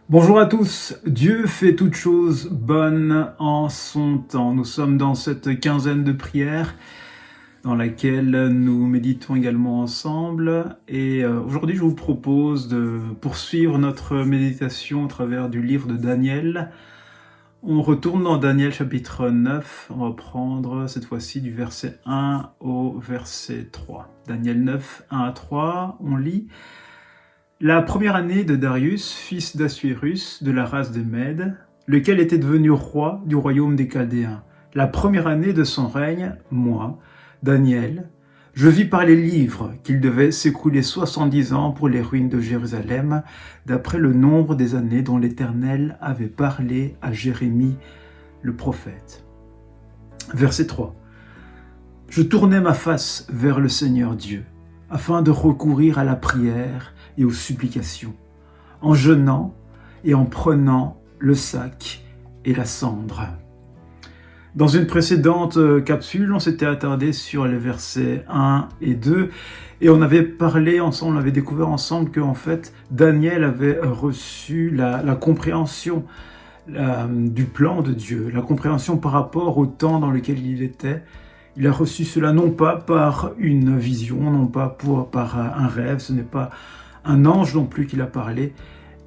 Bonjour à tous, Dieu fait toutes choses bonnes en son temps. Nous sommes dans cette quinzaine de prières dans laquelle nous méditons également ensemble. Et aujourd'hui, je vous propose de poursuivre notre méditation au travers du livre de Daniel. On retourne dans Daniel chapitre 9, on va prendre cette fois-ci du verset 1 au verset 3. Daniel 9, 1 à 3, on lit: La première année de Darius, fils d'Assuérus, de la race des Mèdes, lequel était devenu roi du royaume des Chaldéens. La première année de son règne, moi, Daniel, je vis par les livres qu'il devait s'écouler 70 ans pour les ruines de Jérusalem, d'après le nombre des années dont l'Éternel avait parlé à Jérémie le prophète. Verset 3. Je tournai ma face vers le Seigneur Dieu, afin de recourir à la prière et aux supplications, en jeûnant et en prenant le sac et la cendre. Dans une précédente capsule, on s'était attardé sur les versets 1 et 2, et on avait parlé ensemble, on avait découvert ensemble qu'en fait, Daniel avait reçu la compréhension du plan de Dieu, la compréhension par rapport au temps dans lequel il était. Il a reçu cela non pas par une vision, non pas par un rêve, ce n'est pas un ange non plus qui l'a parlé,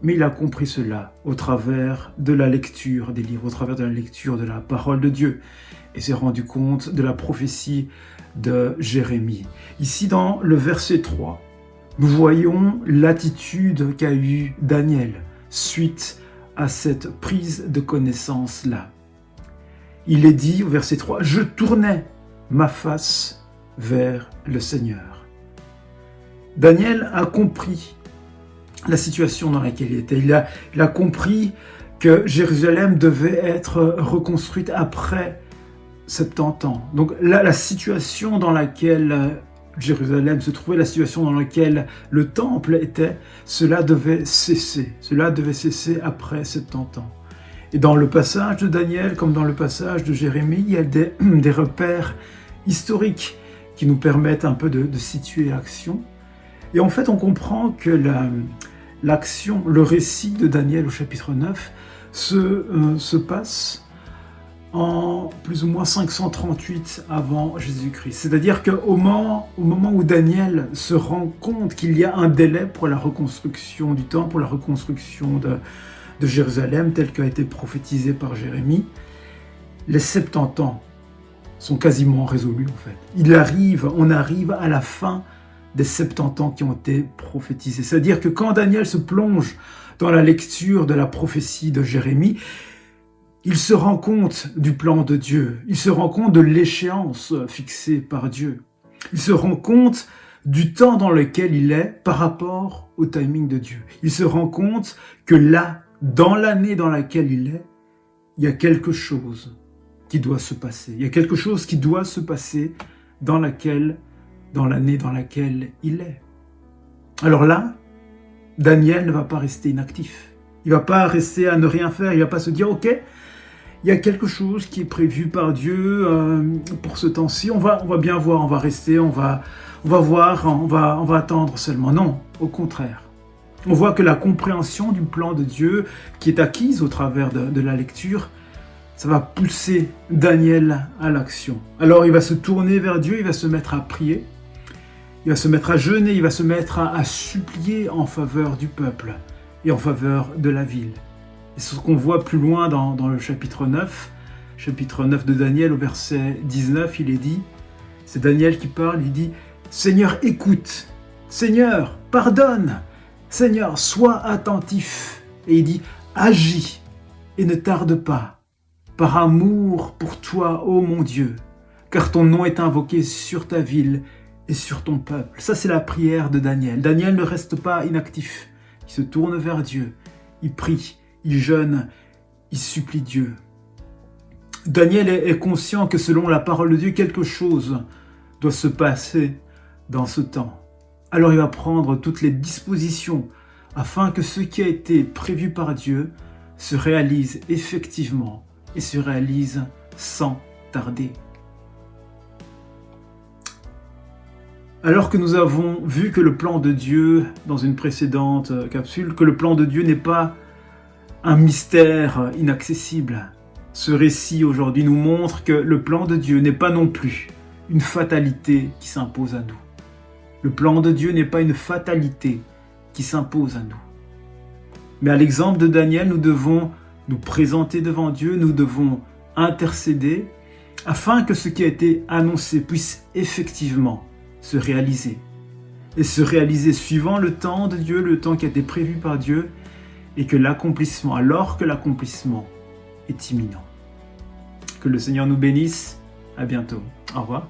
mais il a compris cela au travers de la lecture des livres, au travers de la lecture de la parole de Dieu, et s'est rendu compte de la prophétie de Jérémie. Ici, dans le verset 3, nous voyons l'attitude qu'a eue Daniel suite à cette prise de connaissance-là. Il est dit au verset 3, « Je tournais ma face vers le Seigneur. » Daniel a compris la situation dans laquelle il était. Il a compris que Jérusalem devait être reconstruite après 70 ans. Donc la situation dans laquelle Jérusalem se trouvait, la situation dans laquelle le temple était, cela devait cesser. Cela devait cesser après 70 ans. Et dans le passage de Daniel, comme dans le passage de Jérémie, il y a des repères historiques qui nous permettent un peu de situer l'action. Et en fait, on comprend que l'action, le récit de Daniel au chapitre 9 se passe en plus ou moins 538 avant Jésus-Christ. C'est-à-dire qu'au moment où Daniel se rend compte qu'il y a un délai pour la reconstruction du temple, pour la reconstruction de Jérusalem, tel qu'a été prophétisé par Jérémie, les 70 ans sont quasiment résolus en fait. On arrive à la fin des 70 ans qui ont été prophétisés. C'est-à-dire que quand Daniel se plonge dans la lecture de la prophétie de Jérémie, il se rend compte du plan de Dieu, il se rend compte de l'échéance fixée par Dieu, il se rend compte du temps dans lequel il est par rapport au timing de Dieu. Il se rend compte que là, dans l'année dans laquelle il est, il y a quelque chose qui doit se passer. Il y a quelque chose qui doit se passer dans l'année dans laquelle il est. Alors là, Daniel ne va pas rester inactif. Il ne va pas rester à ne rien faire. Il ne va pas se dire, ok, il y a quelque chose qui est prévu par Dieu pour ce temps-ci. On va bien voir, on va rester, on va voir, on va attendre seulement. Non, au contraire. On voit que la compréhension du plan de Dieu qui est acquise au travers de la lecture, ça va pousser Daniel à l'action. Alors il va se tourner vers Dieu, il va se mettre à prier, il va se mettre à jeûner, il va se mettre à supplier en faveur du peuple et en faveur de la ville. Et c'est ce qu'on voit plus loin dans le chapitre 9 de Daniel au verset 19, il est dit, c'est Daniel qui parle, il dit « Seigneur, écoute, Seigneur, pardonne, Seigneur, sois attentif. » Et il dit « Agis et ne tarde pas, par amour pour toi, ô mon Dieu, car ton nom est invoqué sur ta ville et sur ton peuple. » Ça, c'est la prière de Daniel. Daniel ne reste pas inactif. Il se tourne vers Dieu. Il prie, il jeûne, il supplie Dieu. Daniel est conscient que selon la parole de Dieu, quelque chose doit se passer dans ce temps. Alors il va prendre toutes les dispositions afin que ce qui a été prévu par Dieu se réalise effectivement et se réalise sans tarder. Alors que nous avons vu que le plan de Dieu, dans une précédente capsule, que le plan de Dieu n'est pas un mystère inaccessible. Ce récit aujourd'hui nous montre que le plan de Dieu n'est pas non plus une fatalité qui s'impose à nous. Le plan de Dieu n'est pas une fatalité qui s'impose à nous. Mais à l'exemple de Daniel, nous devons nous présenter devant Dieu, nous devons intercéder afin que ce qui a été annoncé puisse effectivement se réaliser. Et se réaliser suivant le temps de Dieu, le temps qui a été prévu par Dieu, et que l'accomplissement, alors que l'accomplissement est imminent. Que le Seigneur nous bénisse. À bientôt. Au revoir.